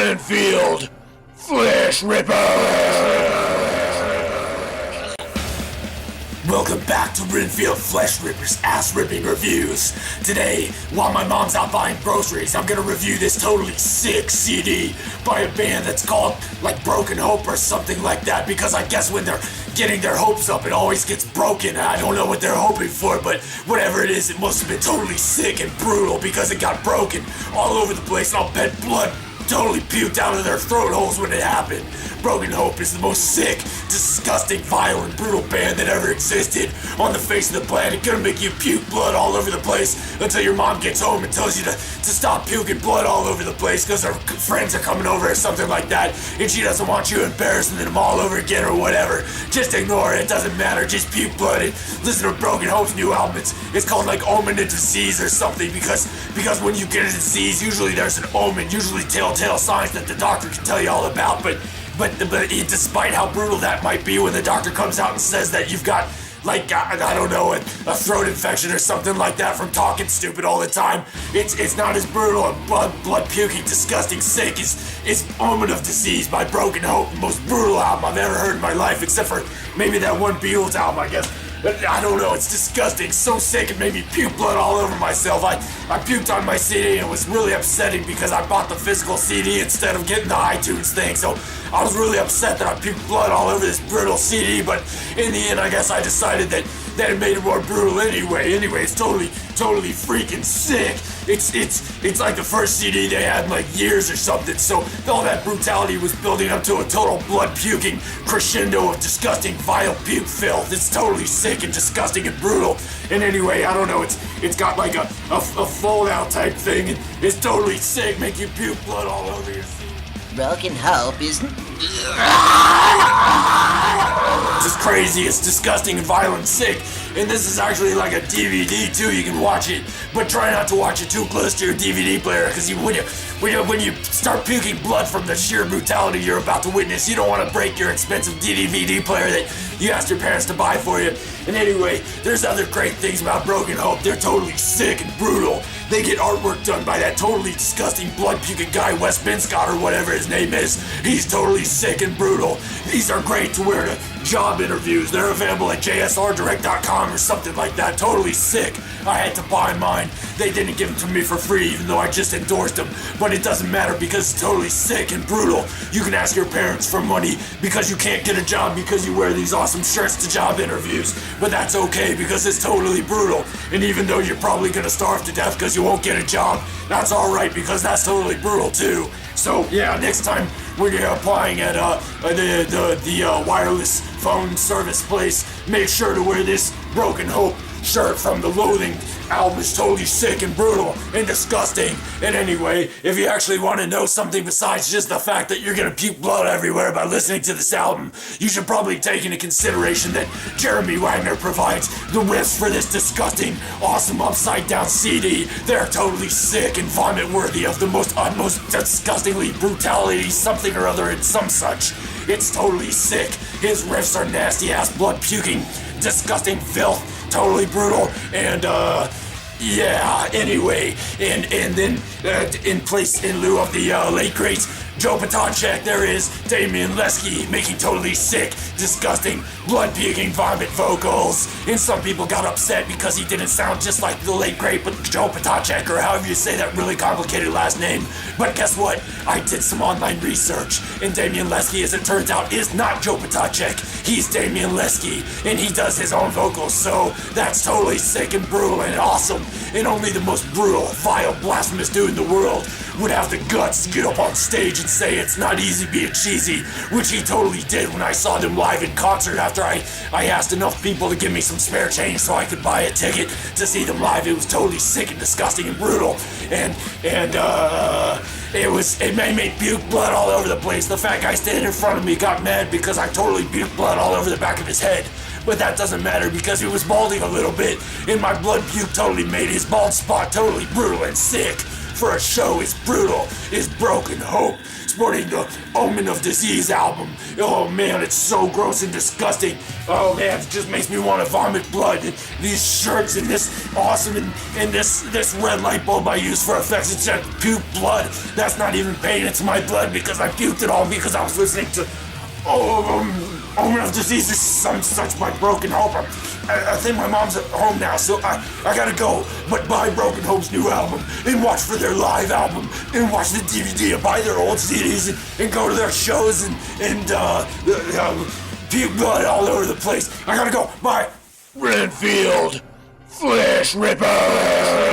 Renfield Fleshripper! Welcome back to Renfield Fleshripper's ass-ripping reviews. Today, while my mom's out buying groceries, I'm gonna review this totally sick CD by a band that's called, like, Broken Hope or something like that, because I guess when they're getting their hopes up, it always gets broken. I don't know what they're hoping for, but whatever it is, it must have been totally sick and brutal because it got broken all over the place, and I'll bet blood totally puked out of their throat holes when it happened. Broken Hope is the most sick, disgusting, vile, and brutal band that ever existed on the face of the planet. Gonna make you puke blood all over the place until your mom gets home and tells you to stop puking blood all over the place because her friends are coming over or something like that, and she doesn't want you embarrassing them all over again or whatever. Just ignore it, it doesn't matter, just puke blood and listen to Broken Hope's new album. It's called like Omen of Disease or something because when you get a disease, usually there's an omen, usually telltale signs that the doctor can tell you all about, but despite how brutal that might be when the doctor comes out and says that you've got, like, I don't know, a throat infection or something like that from talking stupid all the time, it's not as brutal and blood puking, disgusting, sick is Omen of Disease by Broken Hope, the most brutal album I've ever heard in my life, except for maybe that one Beatles album, I guess. But I don't know, it's disgusting, so sick, it made me puke blood all over myself. I puked on my CD and it was really upsetting because I bought the physical CD instead of getting the iTunes thing, so I was really upset that I puked blood all over this brutal CD, but in the end I guess I decided that it made it more brutal anyway. Anyway, it's totally freaking sick. It's like the first CD they had in like years or something, so all that brutality was building up to a total blood puking crescendo of disgusting vile puke filth. It's totally sick and disgusting and brutal. And anyway, I don't know, it's got like a fold out type thing, and it's totally sick, make you puke blood all over your CD. Broken Hope isn't... Just crazy, it's disgusting and violent and sick. And this is actually like a DVD too, you can watch it, but try not to watch it too close to your DVD player, because when you start puking blood from the sheer brutality you're about to witness, you don't want to break your expensive DVD player that you asked your parents to buy for you. And anyway, there's other great things about Broken Hope. They're totally sick and brutal. They get artwork done by that totally disgusting blood-puking guy, Wes Binscott, or whatever his name is. He's totally sick and brutal. These are great to wear to job interviews. They're available at jsrdirect.com or something like that. Totally sick. I had to buy mine. They didn't give them to me for free, even though I just endorsed them. But it doesn't matter because it's totally sick and brutal. You can ask your parents for money because you can't get a job because you wear these awesome shirts to job interviews. But that's okay because it's totally brutal. And even though you're probably gonna starve to death because you won't get a job, that's alright because that's totally brutal too. So yeah, next time when you're applying at the wireless phone service place, make sure to wear this Broken Hope shirt from the Loathing album. Is totally sick and brutal and disgusting. And anyway, if you actually want to know something besides just the fact that you're gonna puke blood everywhere by listening to this album, you should probably take into consideration that Jeremy Wagner provides the riffs for this disgusting, awesome upside down CD. They're totally sick and vomit worthy of the most disgustingly brutality something or other and some such. It's totally sick. His riffs are nasty ass blood puking, disgusting filth, totally brutal, and yeah, anyway, and then in lieu of the late great Joe Patacek, there is Damian Lesky making totally sick, disgusting, blood-puking vomit vocals. And some people got upset because he didn't sound just like the late great Joe Patacek, or however you say that really complicated last name. But guess what? I did some online research, and Damian Lesky, as it turns out, is not Joe Patacek. He's Damian Lesky, and he does his own vocals, so that's totally sick and brutal and awesome. And only the most brutal, vile, blasphemous dude in the world would have the guts to get up on stage and say it's not easy being cheesy, which he totally did when I saw them live in concert after I asked enough people to give me some spare change so I could buy a ticket to see them live. It was totally sick and disgusting and brutal, and it made me puke blood all over the place. The fat guy standing in front of me got mad because I totally puked blood all over the back of his head. But that doesn't matter because he was balding a little bit, and my blood puke totally made his bald spot totally brutal and sick. for a show is brutal, is Broken Hope, sporting the Omen of Disease album. Oh man, it's so gross and disgusting. Oh man, it just makes me want to vomit blood. And these shirts and this awesome and this red light bulb I use for effects, it said puke blood. That's not even pain, it's my blood because I puked it all because I was listening to Omen of Disease is such my Broken Hope. I think my mom's at home now, so I gotta go. But buy Broken Hope's new album, and watch for their live album, and watch the DVD, and buy their old CDs, and go to their shows, and puke blood all over the place. I gotta go. Bye. Renfield Fleshripper!